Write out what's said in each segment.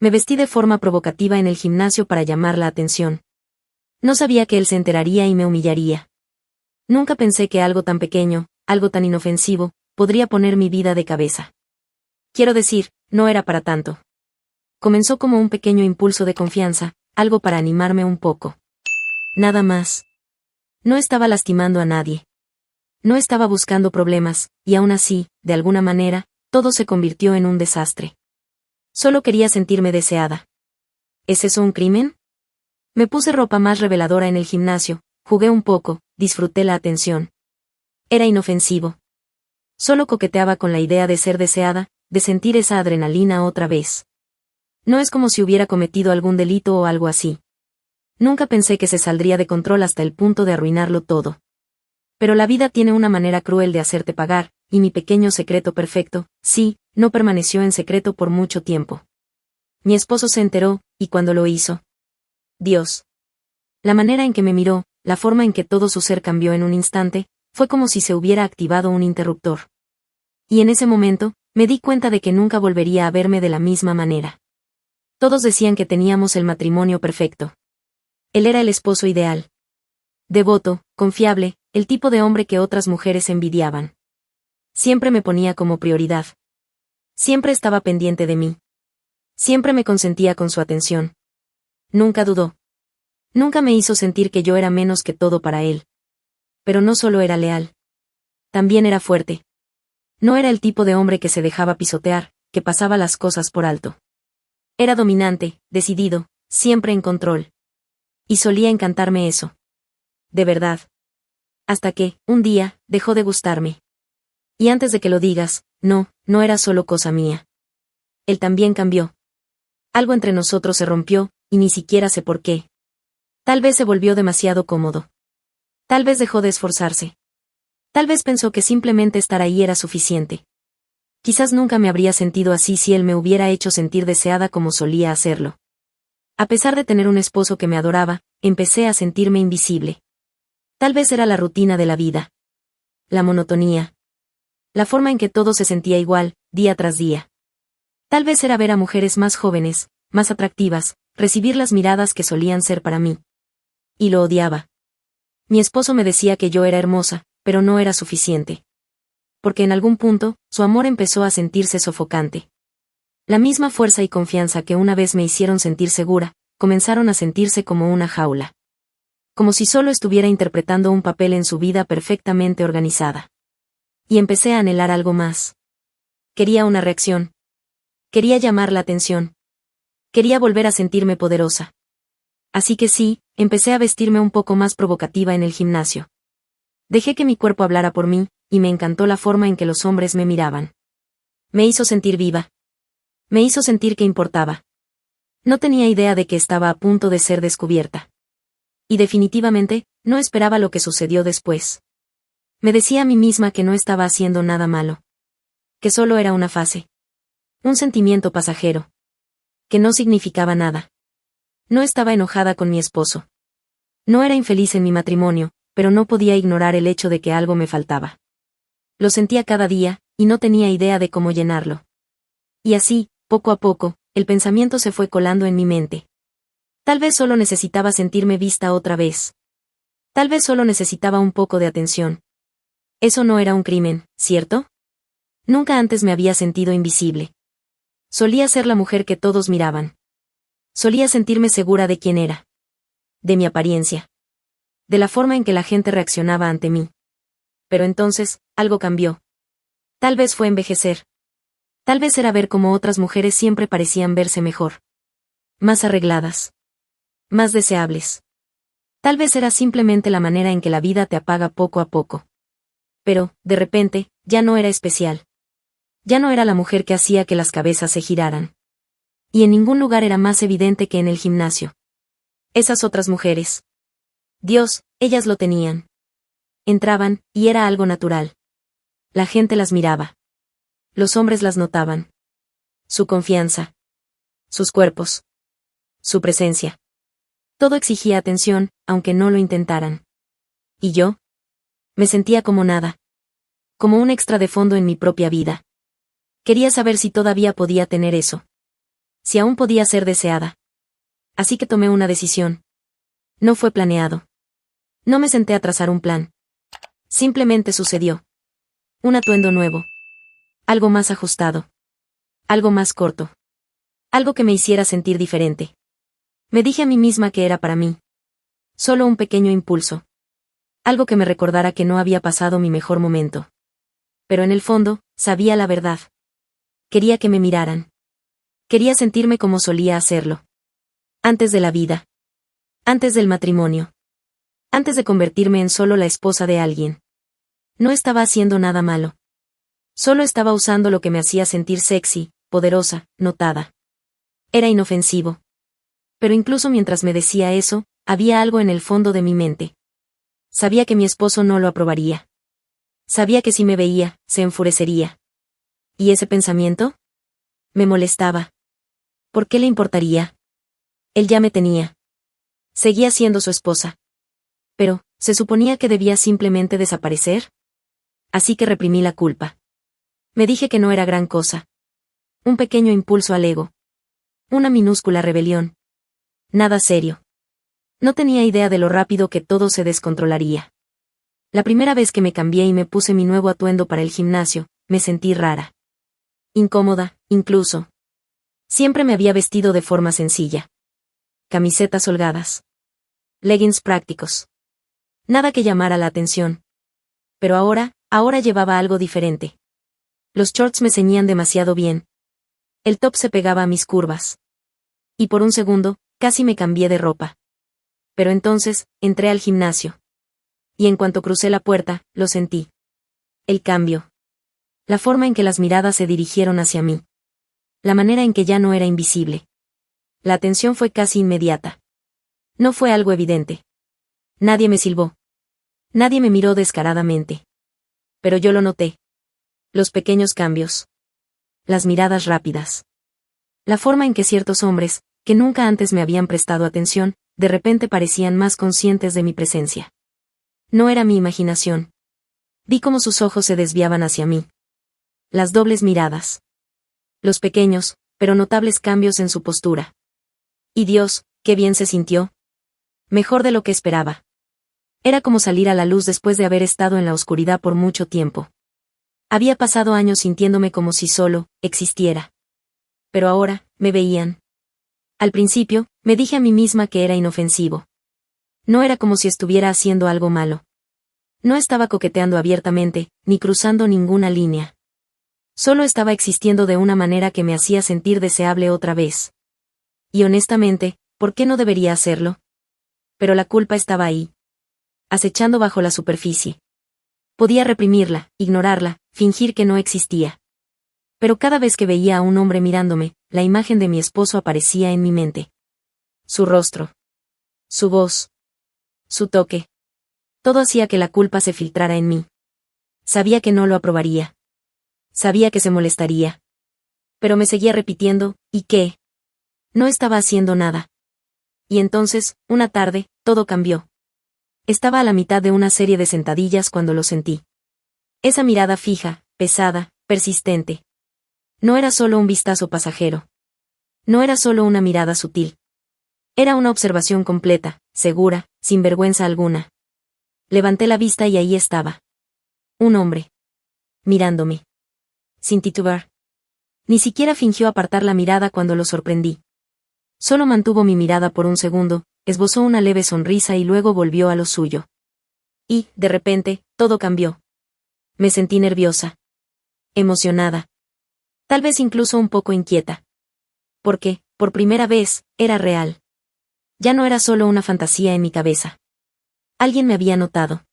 Me vestí de forma provocativa en el gimnasio para llamar la atención. No sabía que él se enteraría y me humillaría. Nunca pensé que algo tan pequeño, algo tan inofensivo, podría poner mi vida de cabeza. Quiero decir, no era para tanto. Comenzó como un pequeño impulso de confianza, algo para animarme un poco. Nada más. No estaba lastimando a nadie. No estaba buscando problemas, y aún así, de alguna manera, todo se convirtió en un desastre. Solo quería sentirme deseada. ¿Es eso un crimen? Me puse ropa más reveladora en el gimnasio, jugué un poco, disfruté la atención. Era inofensivo. Solo coqueteaba con la idea de ser deseada, de sentir esa adrenalina otra vez. No es como si hubiera cometido algún delito o algo así. Nunca pensé que se saldría de control hasta el punto de arruinarlo todo. Pero la vida tiene una manera cruel de hacerte pagar, y mi pequeño secreto perfecto, sí, no permaneció en secreto por mucho tiempo. Mi esposo se enteró, y cuando lo hizo. Dios. La manera en que me miró, la forma en que todo su ser cambió en un instante, fue como si se hubiera activado un interruptor. Y en ese momento, me di cuenta de que nunca volvería a verme de la misma manera. Todos decían que teníamos el matrimonio perfecto. Él era el esposo ideal. Devoto, confiable, el tipo de hombre que otras mujeres envidiaban. Siempre me ponía como prioridad. Siempre estaba pendiente de mí. Siempre me consentía con su atención. Nunca dudó. Nunca me hizo sentir que yo era menos que todo para él. Pero no solo era leal. También era fuerte. No era el tipo de hombre que se dejaba pisotear, que pasaba las cosas por alto. Era dominante, decidido, siempre en control. Y solía encantarme eso. De verdad. Hasta que, un día, dejó de gustarme. Y antes de que lo digas, no era solo cosa mía. Él también cambió. Algo entre nosotros se rompió, y ni siquiera sé por qué. Tal vez se volvió demasiado cómodo. Tal vez dejó de esforzarse. Tal vez pensó que simplemente estar ahí era suficiente. Quizás nunca me habría sentido así si él me hubiera hecho sentir deseada como solía hacerlo. A pesar de tener un esposo que me adoraba, empecé a sentirme invisible. Tal vez era la rutina de la vida. La monotonía. La forma en que todo se sentía igual, día tras día. Tal vez era ver a mujeres más jóvenes, más atractivas, recibir las miradas que solían ser para mí. Y lo odiaba. Mi esposo me decía que yo era hermosa, pero no era suficiente. Porque en algún punto, su amor empezó a sentirse sofocante. La misma fuerza y confianza que una vez me hicieron sentir segura, comenzaron a sentirse como una jaula. Como si solo estuviera interpretando un papel en su vida perfectamente organizada. Y empecé a anhelar algo más. Quería una reacción. Quería llamar la atención. Quería volver a sentirme poderosa. Así que sí, empecé a vestirme un poco más provocativa en el gimnasio. Dejé que mi cuerpo hablara por mí, y me encantó la forma en que los hombres me miraban. Me hizo sentir viva. Me hizo sentir que importaba. No tenía idea de que estaba a punto de ser descubierta. Y definitivamente, no esperaba lo que sucedió después. Me decía a mí misma que no estaba haciendo nada malo. Que solo era una fase. Un sentimiento pasajero. Que no significaba nada. No estaba enojada con mi esposo. No era infeliz en mi matrimonio, pero no podía ignorar el hecho de que algo me faltaba. Lo sentía cada día, y no tenía idea de cómo llenarlo. Y así, poco a poco, el pensamiento se fue colando en mi mente. Tal vez solo necesitaba sentirme vista otra vez. Tal vez solo necesitaba un poco de atención. Eso no era un crimen, ¿cierto? Nunca antes me había sentido invisible. Solía ser la mujer que todos miraban. Solía sentirme segura de quién era. De mi apariencia. De la forma en que la gente reaccionaba ante mí. Pero entonces, algo cambió. Tal vez fue envejecer. Tal vez era ver cómo otras mujeres siempre parecían verse mejor. Más arregladas. Más deseables. Tal vez era simplemente la manera en que la vida te apaga poco a poco. Pero, de repente, ya no era especial. Ya no era la mujer que hacía que las cabezas se giraran. Y en ningún lugar era más evidente que en el gimnasio. Esas otras mujeres. Dios, ellas lo tenían. Entraban, y era algo natural. La gente las miraba. Los hombres las notaban. Su confianza. Sus cuerpos. Su presencia. Todo exigía atención, aunque no lo intentaran. ¿Y yo? Me sentía como nada. Como un extra de fondo en mi propia vida. Quería saber si todavía podía tener eso. si aún podía ser deseada. Así que tomé una decisión. No fue planeado. No me senté a trazar un plan. Simplemente sucedió. Un atuendo nuevo. Algo más ajustado. Algo más corto. Algo que me hiciera sentir diferente. Me dije a mí misma que era para mí. Solo un pequeño impulso. Algo que me recordara que no había pasado mi mejor momento. Pero en el fondo, sabía la verdad. Quería que me miraran. Quería sentirme como solía hacerlo. Antes de la vida. Antes del matrimonio. Antes de convertirme en solo la esposa de alguien. No estaba haciendo nada malo. Solo estaba usando lo que me hacía sentir sexy, poderosa, notada. Era inofensivo. Pero incluso mientras me decía eso, había algo en el fondo de mi mente. Sabía que mi esposo no lo aprobaría. Sabía que si me veía, se enfurecería. ¿Y ese pensamiento? Me molestaba. ¿Por qué le importaría? Él ya me tenía. Seguía siendo su esposa. Pero, ¿se suponía que debía simplemente desaparecer? Así que reprimí la culpa. Me dije que no era gran cosa. Un pequeño impulso al ego. Una minúscula rebelión. Nada serio. No tenía idea de lo rápido que todo se descontrolaría. La primera vez que me cambié y me puse mi nuevo atuendo para el gimnasio, me sentí rara. Incómoda, incluso. Siempre me había vestido de forma sencilla. Camisetas holgadas. Leggings prácticos. Nada que llamara la atención. Pero ahora llevaba algo diferente. Los shorts me ceñían demasiado bien. El top se pegaba a mis curvas. Y por un segundo, casi me cambié de ropa. Pero entonces, entré al gimnasio. Y en cuanto crucé la puerta, lo sentí. El cambio. La forma en que las miradas se dirigieron hacia mí. La manera en que ya no era invisible. La atención fue casi inmediata. No fue algo evidente. Nadie me silbó. Nadie me miró descaradamente. Pero yo lo noté. Los pequeños cambios. Las miradas rápidas. La forma en que ciertos hombres, que nunca antes me habían prestado atención, de repente parecían más conscientes de mi presencia. No era mi imaginación. Vi cómo sus ojos se desviaban hacia mí. Las dobles miradas. Los pequeños, pero notables cambios en su postura. Y Dios, qué bien se sintió. Mejor de lo que esperaba. Era como salir a la luz después de haber estado en la oscuridad por mucho tiempo. Había pasado años sintiéndome como si solo existiera. Pero ahora, me veían. Al principio, me dije a mí misma que era inofensivo. No era como si estuviera haciendo algo malo. No estaba coqueteando abiertamente, ni cruzando ninguna línea. Solo estaba existiendo de una manera que me hacía sentir deseable otra vez. Y honestamente, ¿por qué no debería hacerlo? Pero la culpa estaba ahí. Acechando bajo la superficie. Podía reprimirla, ignorarla, fingir que no existía. Pero cada vez que veía a un hombre mirándome, la imagen de mi esposo aparecía en mi mente. Su rostro. Su voz. Su toque. Todo hacía que la culpa se filtrara en mí. Sabía que no lo aprobaría. Sabía que se molestaría. Pero me seguía repitiendo, ¿y qué? No estaba haciendo nada. Y entonces, una tarde, todo cambió. Estaba a la mitad de una serie de sentadillas cuando lo sentí. Esa mirada fija, pesada, persistente. No era solo un vistazo pasajero. No era solo una mirada sutil. Era una observación completa, segura, sin vergüenza alguna. Levanté la vista y ahí estaba. Un hombre. Mirándome. Sin titubear. Ni siquiera fingió apartar la mirada cuando lo sorprendí. Solo mantuvo mi mirada por un segundo, esbozó una leve sonrisa y luego volvió a lo suyo. Y, de repente, todo cambió. Me sentí nerviosa. Emocionada. Tal vez incluso un poco inquieta. Porque, por primera vez, era real. Ya no era solo una fantasía en mi cabeza. Alguien me había notado.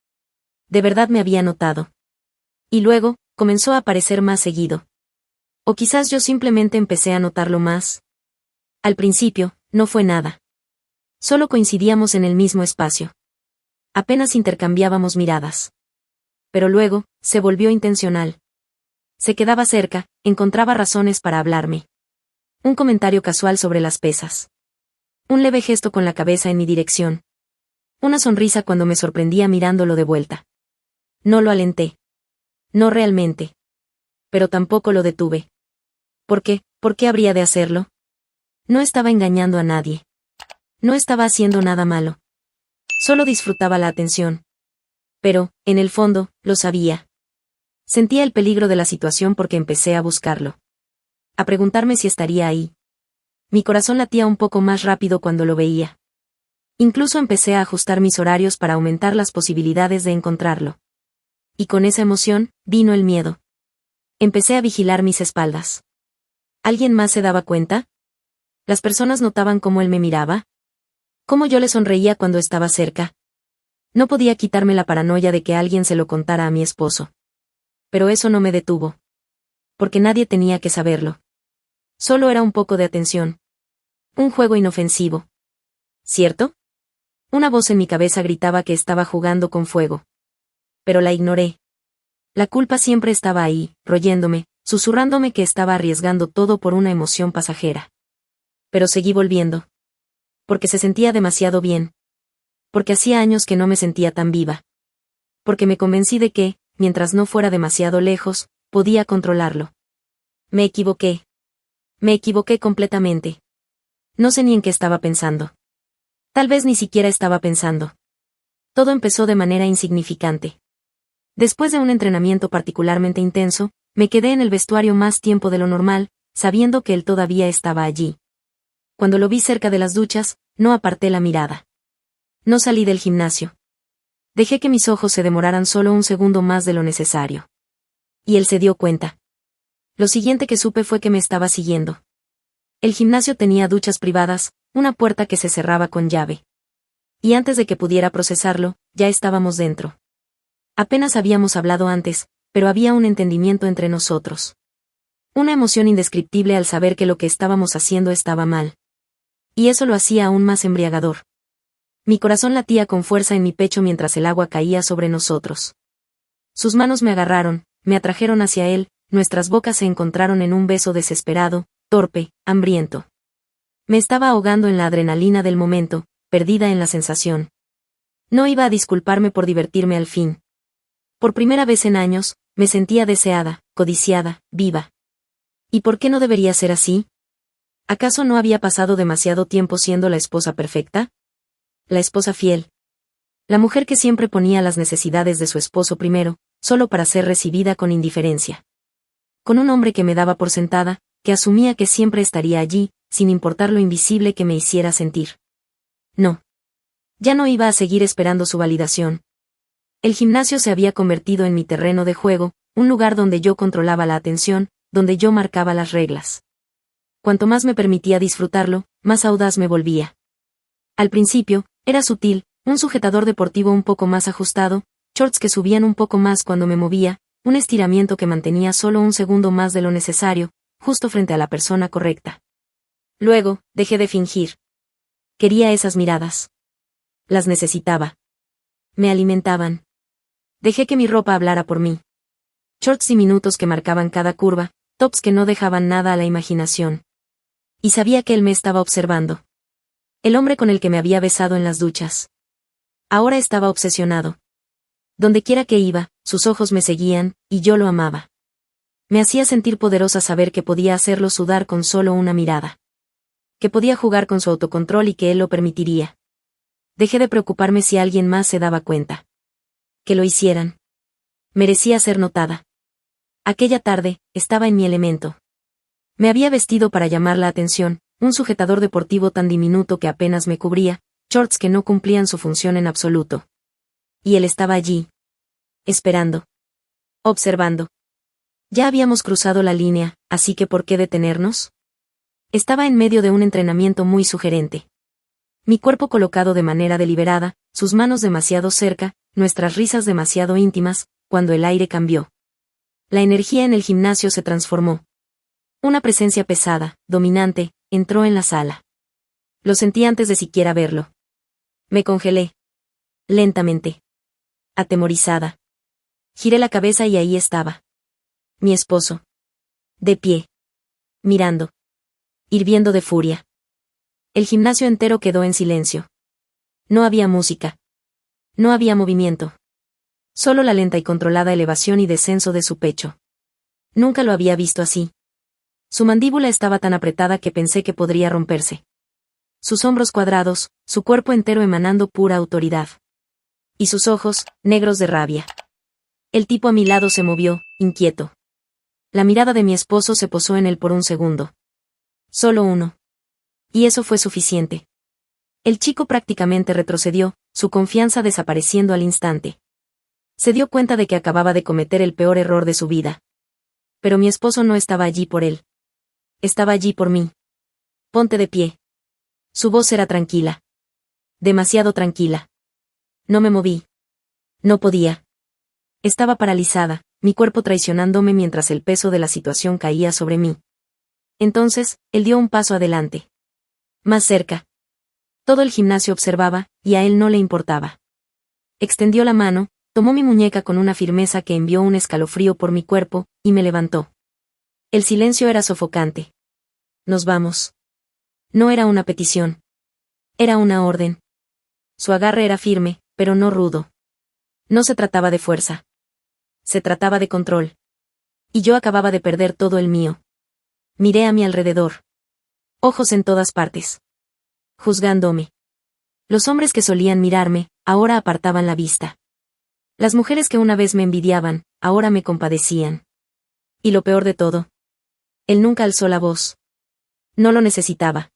De verdad me había notado. Y luego, comenzó a aparecer más seguido. O quizás yo simplemente empecé a notarlo más. Al principio, no fue nada. Solo coincidíamos en el mismo espacio. Apenas intercambiábamos miradas. Pero luego, se volvió intencional. Se quedaba cerca, encontraba razones para hablarme. Un comentario casual sobre las pesas. Un leve gesto con la cabeza en mi dirección. Una sonrisa cuando me sorprendía mirándolo de vuelta. No lo alenté. No realmente. Pero tampoco lo detuve. ¿Por qué? ¿Por qué habría de hacerlo? No estaba engañando a nadie. No estaba haciendo nada malo. Solo disfrutaba la atención. Pero, en el fondo, lo sabía. Sentía el peligro de la situación porque empecé a buscarlo. A preguntarme si estaría ahí. Mi corazón latía un poco más rápido cuando lo veía. Incluso empecé a ajustar mis horarios para aumentar las posibilidades de encontrarlo. Y con esa emoción, vino el miedo. Empecé a vigilar mis espaldas. ¿Alguien más se daba cuenta? ¿Las personas notaban cómo él me miraba? ¿Cómo yo le sonreía cuando estaba cerca? No podía quitarme la paranoia de que alguien se lo contara a mi esposo. Pero eso no me detuvo. Porque nadie tenía que saberlo. Solo era un poco de atención. Un juego inofensivo. ¿Cierto? Una voz en mi cabeza gritaba que estaba jugando con fuego. Pero la ignoré. La culpa siempre estaba ahí, royéndome, susurrándome que estaba arriesgando todo por una emoción pasajera. Pero seguí volviendo. Porque se sentía demasiado bien. Porque hacía años que no me sentía tan viva. Porque me convencí de que, mientras no fuera demasiado lejos, podía controlarlo. Me equivoqué. Me equivoqué completamente. No sé ni en qué estaba pensando. Tal vez ni siquiera estaba pensando. Todo empezó de manera insignificante. Después de un entrenamiento particularmente intenso, me quedé en el vestuario más tiempo de lo normal, sabiendo que él todavía estaba allí. Cuando lo vi cerca de las duchas, no aparté la mirada. No salí del gimnasio. Dejé que mis ojos se demoraran solo un segundo más de lo necesario. Y él se dio cuenta. Lo siguiente que supe fue que me estaba siguiendo. El gimnasio tenía duchas privadas, una puerta que se cerraba con llave. Y antes de que pudiera procesarlo, ya estábamos dentro. Apenas habíamos hablado antes, pero había un entendimiento entre nosotros. Una emoción indescriptible al saber que lo que estábamos haciendo estaba mal. Y eso lo hacía aún más embriagador. Mi corazón latía con fuerza en mi pecho mientras el agua caía sobre nosotros. Sus manos me agarraron, me atrajeron hacia él, nuestras bocas se encontraron en un beso desesperado, torpe, hambriento. Me estaba ahogando en la adrenalina del momento, perdida en la sensación. No iba a disculparme por divertirme al fin. Por primera vez en años, me sentía deseada, codiciada, viva. ¿Y por qué no debería ser así? ¿Acaso no había pasado demasiado tiempo siendo la esposa perfecta? La esposa fiel. La mujer que siempre ponía las necesidades de su esposo primero, solo para ser recibida con indiferencia. Con un hombre que me daba por sentada, que asumía que siempre estaría allí, sin importar lo invisible que me hiciera sentir. No. Ya no iba a seguir esperando su validación. El gimnasio se había convertido en mi terreno de juego, un lugar donde yo controlaba la atención, donde yo marcaba las reglas. Cuanto más me permitía disfrutarlo, más audaz me volvía. Al principio, era sutil, un sujetador deportivo un poco más ajustado, shorts que subían un poco más cuando me movía, un estiramiento que mantenía solo un segundo más de lo necesario, justo frente a la persona correcta. Luego, dejé de fingir. Quería esas miradas. Las necesitaba. Me alimentaban. Dejé que mi ropa hablara por mí. Shorts diminutos que marcaban cada curva, tops que no dejaban nada a la imaginación. Y sabía que él me estaba observando. El hombre con el que me había besado en las duchas. Ahora estaba obsesionado. Dondequiera que iba, sus ojos me seguían, y yo lo amaba. Me hacía sentir poderosa saber que podía hacerlo sudar con solo una mirada. Que podía jugar con su autocontrol y que él lo permitiría. Dejé de preocuparme si alguien más se daba cuenta. Que lo hicieran. Merecía ser notada. Aquella tarde, estaba en mi elemento. Me había vestido para llamar la atención, un sujetador deportivo tan diminuto que apenas me cubría, shorts que no cumplían su función en absoluto. Y él estaba allí. Esperando. Observando. Ya habíamos cruzado la línea, así que ¿por qué detenernos? Estaba en medio de un entrenamiento muy sugerente. Mi cuerpo colocado de manera deliberada, sus manos demasiado cerca, nuestras risas demasiado íntimas, cuando el aire cambió. La energía en el gimnasio se transformó. Una presencia pesada, dominante, entró en la sala. Lo sentí antes de siquiera verlo. Me congelé. Lentamente. Atemorizada. Giré la cabeza y ahí estaba. Mi esposo. De pie. Mirando. Hirviendo de furia. El gimnasio entero quedó en silencio. No había música. No había movimiento. Solo la lenta y controlada elevación y descenso de su pecho. Nunca lo había visto así. Su mandíbula estaba tan apretada que pensé que podría romperse. Sus hombros cuadrados, su cuerpo entero emanando pura autoridad. Y sus ojos, negros de rabia. El tipo a mi lado se movió, inquieto. La mirada de mi esposo se posó en él por un segundo. Solo uno. Y eso fue suficiente. El chico prácticamente retrocedió, su confianza desapareciendo al instante. Se dio cuenta de que acababa de cometer el peor error de su vida. Pero mi esposo no estaba allí por él. Estaba allí por mí. Ponte de pie. Su voz era tranquila. Demasiado tranquila. No me moví. No podía. Estaba paralizada, mi cuerpo traicionándome mientras el peso de la situación caía sobre mí. Entonces, él dio un paso adelante. Más cerca. Todo el gimnasio observaba, y a él no le importaba. Extendió la mano, tomó mi muñeca con una firmeza que envió un escalofrío por mi cuerpo, y me levantó. El silencio era sofocante. Nos vamos. No era una petición. Era una orden. Su agarre era firme, pero no rudo. No se trataba de fuerza. Se trataba de control. Y yo acababa de perder todo el mío. Miré a mi alrededor. Ojos en todas partes. Juzgándome. Los hombres que solían mirarme, ahora apartaban la vista. Las mujeres que una vez me envidiaban, ahora me compadecían. Y lo peor de todo. Él nunca alzó la voz. No lo necesitaba.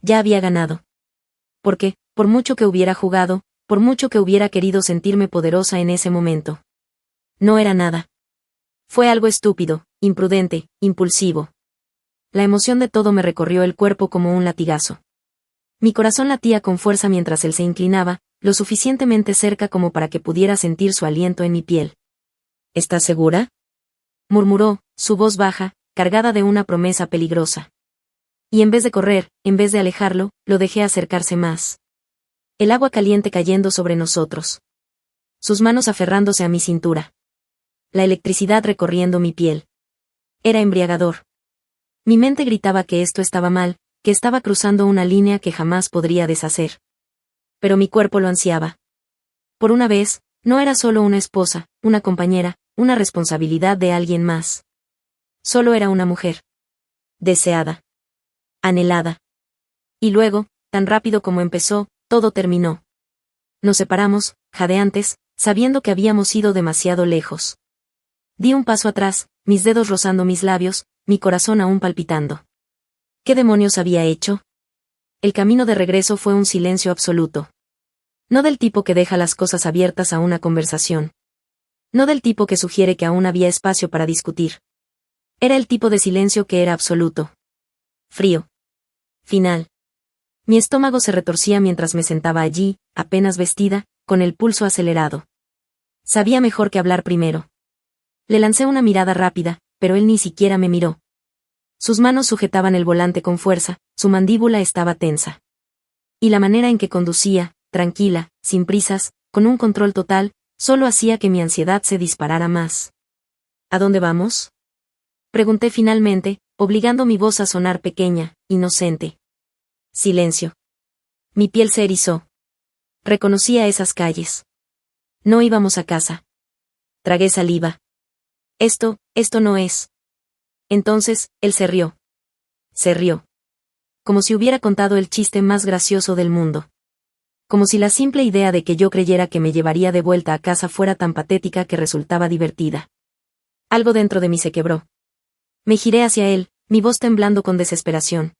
Ya había ganado. Porque, por mucho que hubiera jugado, por mucho que hubiera querido sentirme poderosa en ese momento. No era nada. Fue algo estúpido, imprudente, impulsivo. La emoción de todo me recorrió el cuerpo como un latigazo. Mi corazón latía con fuerza mientras él se inclinaba, lo suficientemente cerca como para que pudiera sentir su aliento en mi piel. ¿Estás segura?, murmuró, su voz baja, cargada de una promesa peligrosa. Y en vez de correr, en vez de alejarlo, lo dejé acercarse más. El agua caliente cayendo sobre nosotros. Sus manos aferrándose a mi cintura. La electricidad recorriendo mi piel. Era embriagador. Mi mente gritaba que esto estaba mal, que estaba cruzando una línea que jamás podría deshacer. Pero mi cuerpo lo ansiaba. Por una vez, no era solo una esposa, una compañera, una responsabilidad de alguien más. Solo era una mujer. Deseada. Anhelada. Y luego, tan rápido como empezó, todo terminó. Nos separamos, jadeantes, sabiendo que habíamos ido demasiado lejos. Di un paso atrás, mis dedos rozando mis labios, mi corazón aún palpitando. ¿Qué demonios había hecho? El camino de regreso fue un silencio absoluto. No del tipo que deja las cosas abiertas a una conversación. No del tipo que sugiere que aún había espacio para discutir. Era el tipo de silencio que era absoluto. Frío. Final. Mi estómago se retorcía mientras me sentaba allí, apenas vestida, con el pulso acelerado. Sabía mejor que hablar primero. Le lancé una mirada rápida, pero él ni siquiera me miró. Sus manos sujetaban el volante con fuerza, su mandíbula estaba tensa. Y la manera en que conducía, tranquila, sin prisas, con un control total, solo hacía que mi ansiedad se disparara más. ¿A dónde vamos?, pregunté finalmente, obligando mi voz a sonar pequeña, inocente. Silencio. Mi piel se erizó. Reconocía esas calles. No íbamos a casa. Tragué saliva. Esto no es. Entonces, él se rió. Se rió. Como si hubiera contado el chiste más gracioso del mundo. Como si la simple idea de que yo creyera que me llevaría de vuelta a casa fuera tan patética que resultaba divertida. Algo dentro de mí se quebró. Me giré hacia él, mi voz temblando con desesperación.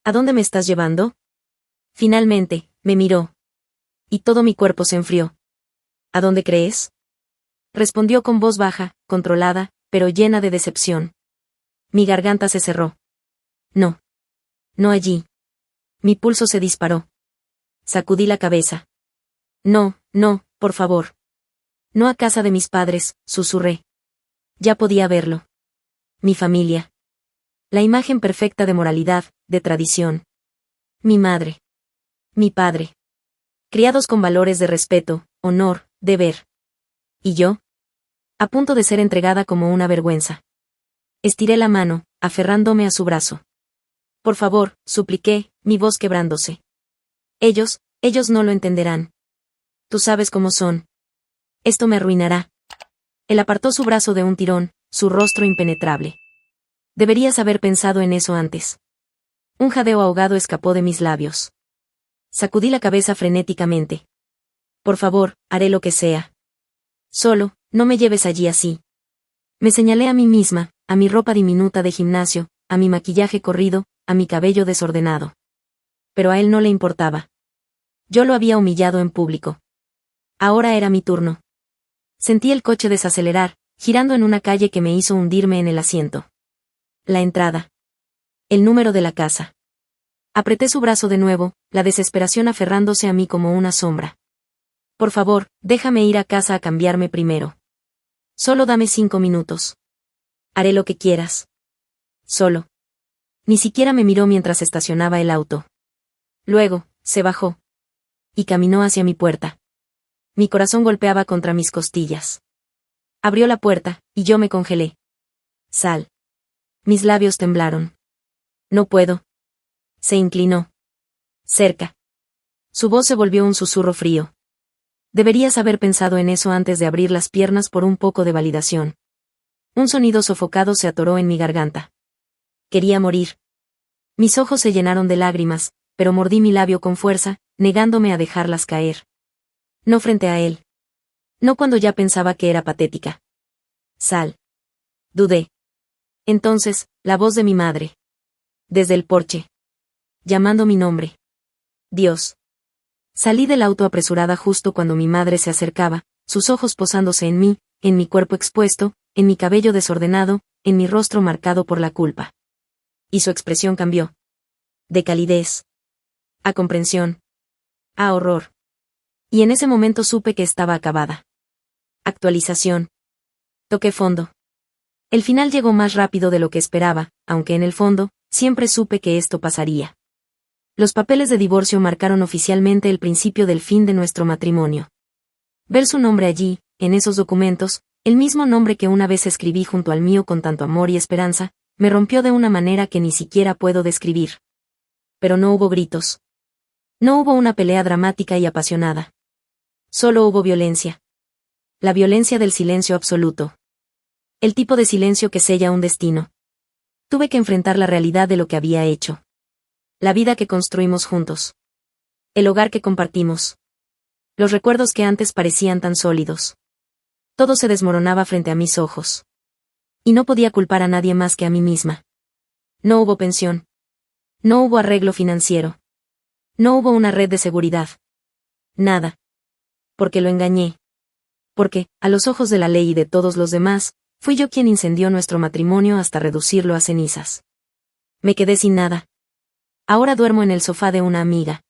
¿A dónde me estás llevando? Finalmente, me miró. Y todo mi cuerpo se enfrió. ¿A dónde crees?, respondió con voz baja, controlada, pero llena de decepción. Mi garganta se cerró. No. No allí. Mi pulso se disparó. Sacudí la cabeza. No, por favor. No a casa de mis padres, susurré. Ya podía verlo. Mi familia. La imagen perfecta de moralidad, de tradición. Mi madre. Mi padre. Criados con valores de respeto, honor, deber. ¿Y yo? A punto de ser entregada como una vergüenza. Estiré la mano, aferrándome a su brazo. Por favor, supliqué, mi voz quebrándose. Ellos no lo entenderán. Tú sabes cómo son. Esto me arruinará. Él apartó su brazo de un tirón, su rostro impenetrable. Deberías haber pensado en eso antes. Un jadeo ahogado escapó de mis labios. Sacudí la cabeza frenéticamente. Por favor, haré lo que sea. Solo, no me lleves allí así. Me señalé a mí misma, a mi ropa diminuta de gimnasio, a mi maquillaje corrido, a mi cabello desordenado. Pero a él no le importaba. Yo lo había humillado en público. Ahora era mi turno. Sentí el coche desacelerar, girando en una calle que me hizo hundirme en el asiento. La entrada. El número de la casa. Apreté su brazo de nuevo, la desesperación aferrándose a mí como una sombra. Por favor, déjame ir a casa a cambiarme primero. Solo dame 5 minutos. Haré lo que quieras. Solo. Ni siquiera me miró mientras estacionaba el auto. Luego, se bajó. Y caminó hacia mi puerta. Mi corazón golpeaba contra mis costillas. Abrió la puerta, y yo me congelé. Sal. Mis labios temblaron. No puedo. Se inclinó. Cerca. Su voz se volvió un susurro frío. Deberías haber pensado en eso antes de abrir las piernas por un poco de validación. Un sonido sofocado se atoró en mi garganta. Quería morir. Mis ojos se llenaron de lágrimas, pero mordí mi labio con fuerza, negándome a dejarlas caer. No frente a él. No cuando ya pensaba que era patética. Sal. Dudé. Entonces, la voz de mi madre. Desde el porche. Llamando mi nombre. Dios. Salí del auto apresurada justo cuando mi madre se acercaba, sus ojos posándose en mí, en mi cuerpo expuesto, en mi cabello desordenado, en mi rostro marcado por la culpa. Y su expresión cambió. De calidez. A comprensión. A horror. Y en ese momento supe que estaba acabada. Actualización. Toqué fondo. El final llegó más rápido de lo que esperaba, aunque en el fondo, siempre supe que esto pasaría. Los papeles de divorcio marcaron oficialmente el principio del fin de nuestro matrimonio. Ver su nombre allí, en esos documentos, el mismo nombre que una vez escribí junto al mío con tanto amor y esperanza, me rompió de una manera que ni siquiera puedo describir. Pero no hubo gritos. No hubo una pelea dramática y apasionada. Solo hubo violencia. La violencia del silencio absoluto. El tipo de silencio que sella un destino. Tuve que enfrentar la realidad de lo que había hecho. La vida que construimos juntos. El hogar que compartimos. Los recuerdos que antes parecían tan sólidos. Todo se desmoronaba frente a mis ojos. Y no podía culpar a nadie más que a mí misma. No hubo pensión. No hubo arreglo financiero. No hubo una red de seguridad. Nada. Porque lo engañé. Porque, a los ojos de la ley y de todos los demás, fui yo quien incendió nuestro matrimonio hasta reducirlo a cenizas. Me quedé sin nada. Ahora duermo en el sofá de una amiga.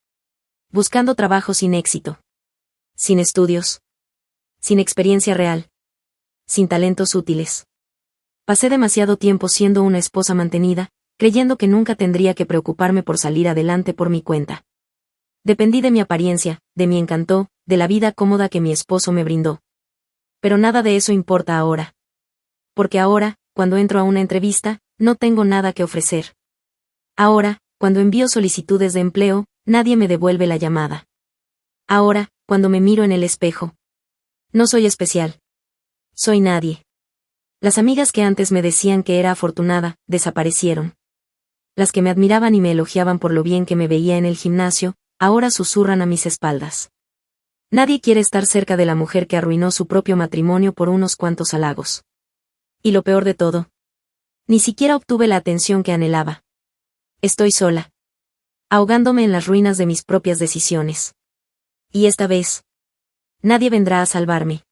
Buscando trabajo sin éxito. Sin estudios. Sin experiencia real. Sin talentos útiles. Pasé demasiado tiempo siendo una esposa mantenida, creyendo que nunca tendría que preocuparme por salir adelante por mi cuenta. Dependí de mi apariencia, de mi encanto, de la vida cómoda que mi esposo me brindó. Pero nada de eso importa ahora. Porque ahora, cuando entro a una entrevista, no tengo nada que ofrecer. Ahora, cuando envío solicitudes de empleo, nadie me devuelve la llamada. Ahora, cuando me miro en el espejo. No soy especial. Soy nadie. Las amigas que antes me decían que era afortunada, desaparecieron. Las que me admiraban y me elogiaban por lo bien que me veía en el gimnasio, ahora susurran a mis espaldas. Nadie quiere estar cerca de la mujer que arruinó su propio matrimonio por unos cuantos halagos. Y lo peor de todo. Ni siquiera obtuve la atención que anhelaba. Estoy sola. Ahogándome en las ruinas de mis propias decisiones. Y esta vez. Nadie vendrá a salvarme.